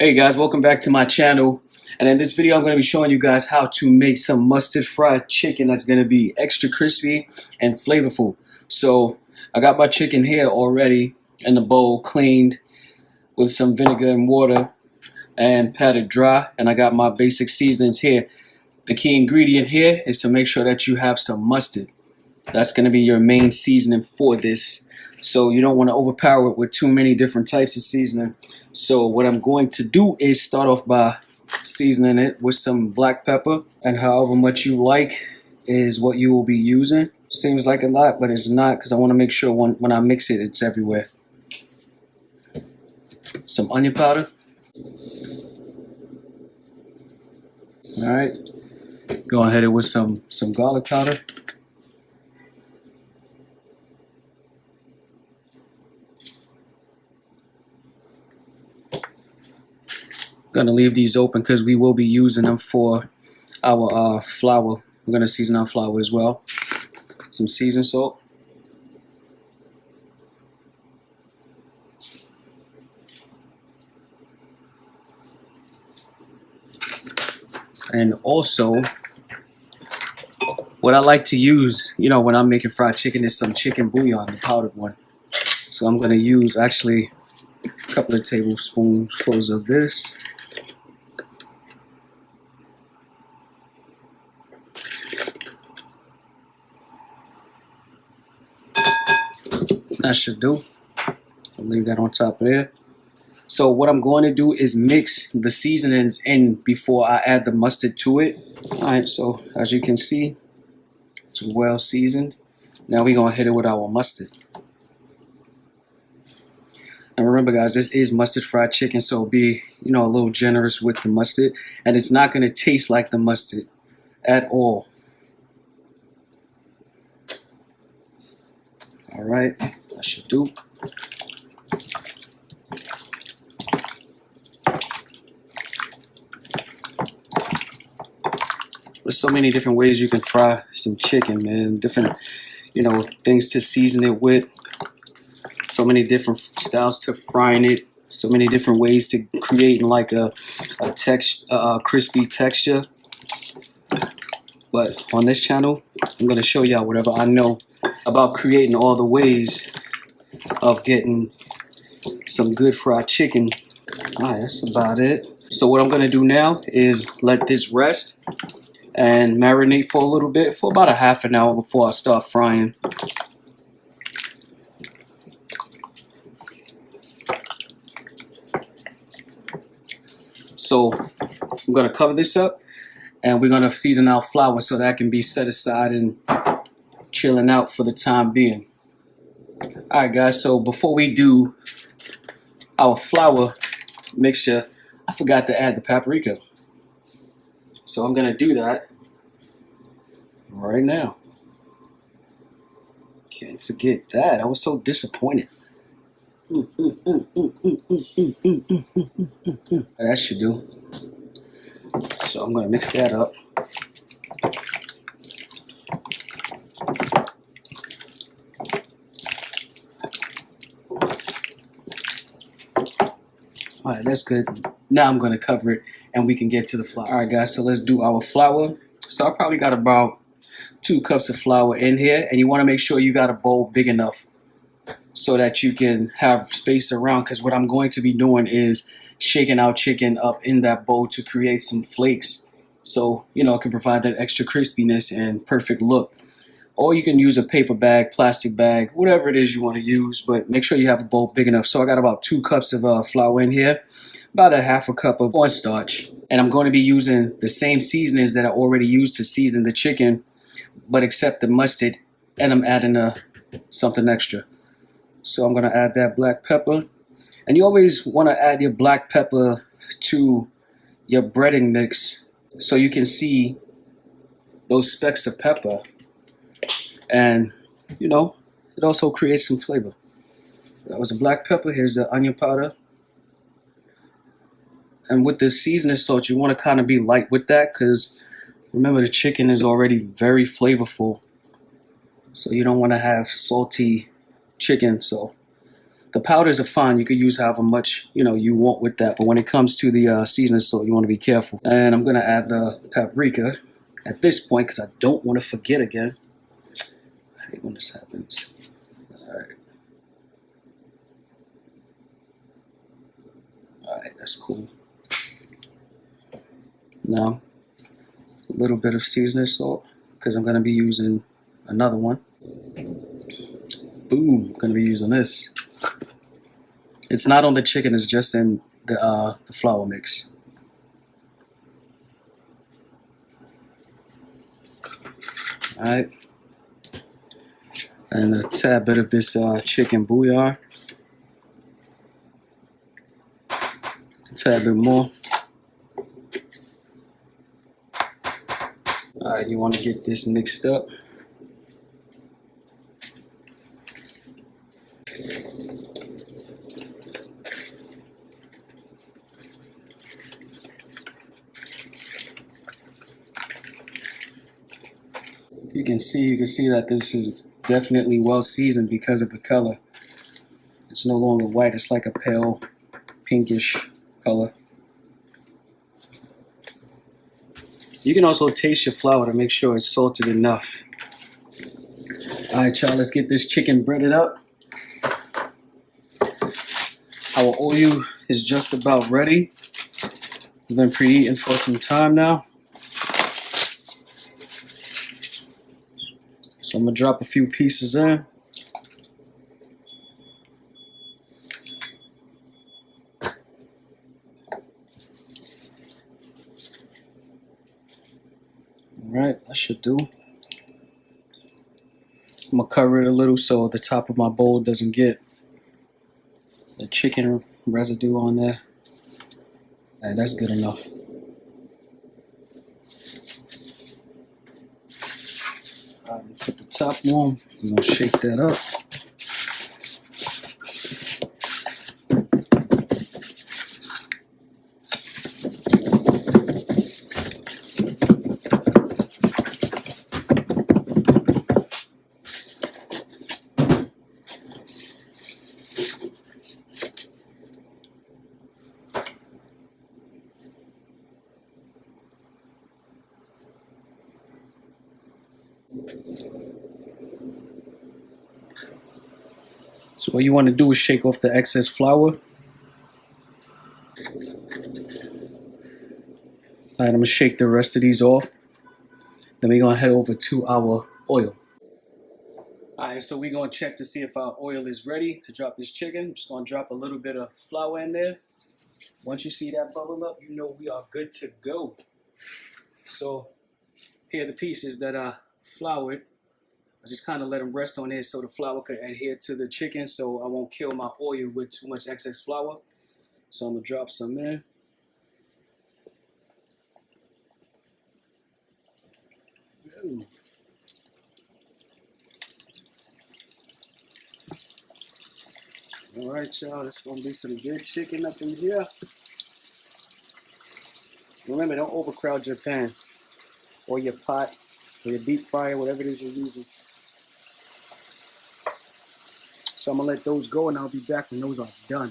Hey guys, welcome back to my channel. And in this video I'm going to be showing you guys how to make some mustard fried chicken that's going to be extra crispy and flavorful. So I got my chicken here already in the bowl, cleaned with some vinegar and water and patted dry, and I got my basic seasonings here. The key ingredient here is to make sure that you have some mustard. That's going to be your main seasoning for this. So you don't want to overpower it with too many different types of seasoning. So what I'm going to do is start off by seasoning it with some black pepper, and however much you like is what you will be using. Seems like a lot, but it's not, because I want to make sure when I mix it, it's everywhere. Some onion powder. Alright. Go ahead with some garlic powder. Gonna leave these open because we will be using them for our flour. We're gonna season our flour as well. Some seasoned salt. And also, what I like to use, when I'm making fried chicken, is some chicken bouillon, the powdered one. So I'm gonna use actually a couple of tablespoons of this. That should do. I'll leave that on top of there. So what I'm going to do is mix the seasonings in before I add the mustard to it. Alright, so as you can see, it's well seasoned. Now we're going to hit it with our mustard. And remember guys, this is mustard fried chicken, so be, a little generous with the mustard. And it's not going to taste like the mustard at all. Alright, that should do. There's so many different ways you can fry some chicken, man. Different, things to season it with. So many different styles to frying it. So many different ways to creating like a crispy texture. But on this channel, I'm going to show y'all whatever I know about creating all the ways of getting some good fried chicken. Alright, that's about it. So what I'm going to do now is let this rest and marinate for a little bit, for about a half an hour before I start frying. So I'm going to cover this up, and we're going to season our flour so that can be set aside and chilling out for the time being. Alright guys, so before we do our flour mixture, I forgot to add the paprika. So I'm gonna do that right now. Can't forget that. I was so disappointed. That should do. So I'm gonna mix that up. Alright, that's good. Now I'm going to cover it and we can get to the flour. Alright guys, so let's do our flour. So I probably got about 2 cups of flour in here, and you want to make sure you got a bowl big enough so that you can have space around, because what I'm going to be doing is shaking our chicken up in that bowl to create some flakes, so it can provide that extra crispiness and perfect look. Or you can use a paper bag, plastic bag, whatever it is you want to use, but make sure you have a bowl big enough. So I got about 2 cups of flour in here, about a half a cup of cornstarch, and I'm going to be using the same seasonings that I already used to season the chicken, but except the mustard, and I'm adding something extra. So I'm going to add that black pepper, and you always want to add your black pepper to your breading mix so you can see those specks of pepper. And, it also creates some flavor. That was the black pepper. Here's the onion powder. And with the seasoning salt, you want to kind of be light with that, because remember, the chicken is already very flavorful. So you don't want to have salty chicken. So The powders are fine. You could use however much you want with that. But when it comes to the seasoning salt, you want to be careful. And I'm gonna add the paprika at this point because I don't want to forget again. I hate when this happens. All right, that's cool. Now, a little bit of seasoning salt because I'm gonna be using another one. Boom, I'm gonna be using this. It's not on the chicken, it's just in the flour mix. All right. And a tad bit of this chicken bouillon. A tad bit more. All right, you want to get this mixed up. You can see that this is definitely well seasoned because of the color. It's no longer white, it's like a pale pinkish color. You can also taste your flour to make sure it's salted enough. All right, y'all, let's get this chicken breaded up. Our oil is just about ready. It's been preheating for some time now. So I'm gonna drop a few pieces in. Alright, that should do. I'm gonna cover it a little so the top of my bowl doesn't get the chicken residue on there. Alright, that's good enough. Alright, put the top on. We're gonna shake that up. So what you want to do is shake off the excess flour. Alright, I'm going to shake the rest of these off. Then we're going to head over to our oil. Alright, so we're going to check to see if our oil is ready to drop this chicken. I'm just going to drop a little bit of flour in there. Once you see that bubble up, you know we are good to go. So here are the pieces that are floured. I just kind of let them rest on here so the flour can adhere to the chicken so I won't kill my oil with too much excess flour. So I'm going to drop some in. Ooh. All right, y'all, there's going to be some good chicken up in here. Remember, don't overcrowd your pan or your pot or your deep fryer, whatever it is you're using. So I'm going to let those go and I'll be back when those are done.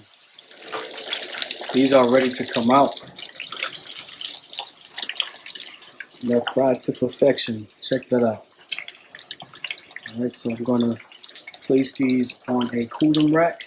These are ready to come out. They're fried to perfection. Check that out. All right, so I'm going to place these on a cooling rack.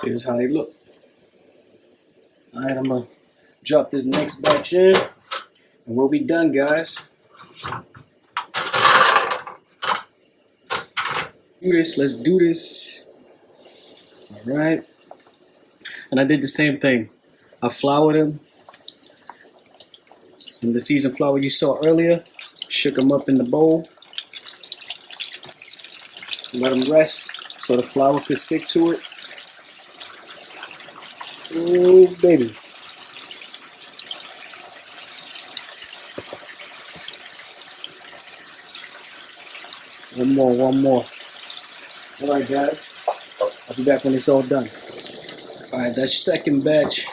Here's how they look. All right, I'm gonna drop this next batch in, and we'll be done, guys. Let's do this. All right. And I did the same thing. I floured them. And the seasoned flour you saw earlier, shook them up in the bowl. Let them rest so the flour could stick to it. Oh, baby. One more. All right, guys. I'll be back when it's all done. All right, that second batch.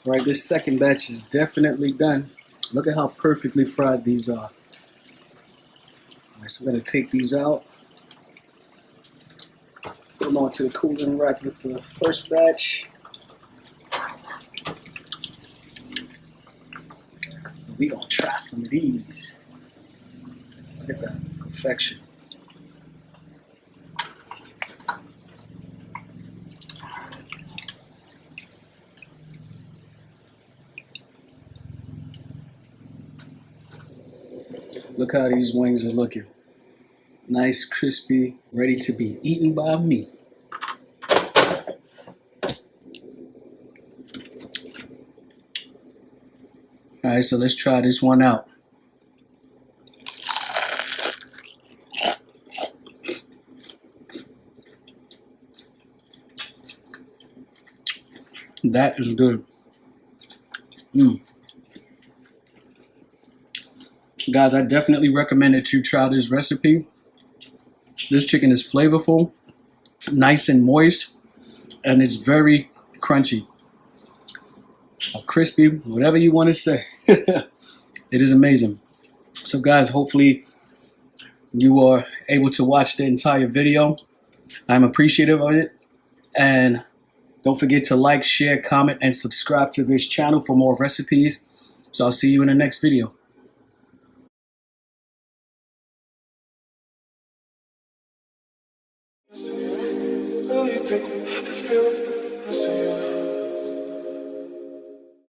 All right, this second batch is definitely done. Look at how perfectly fried these are. All right, so I'm gonna take these out. Put them onto the cooling rack with the first batch. We gonna try some of these. Look at that perfection. Look how these wings are looking. Nice, crispy, ready to be eaten by me. All right, so let's try this one out. That is good. Guys, I definitely recommend that you try this recipe. This chicken is flavorful, nice and moist, and it's very crunchy. Or crispy, whatever you want to say. It is amazing. So guys, hopefully you are able to watch the entire video. I'm appreciative of it. And don't forget to like, share, comment, and subscribe to this channel for more recipes. So I'll see you in the next video. Really take this feeling, I see you.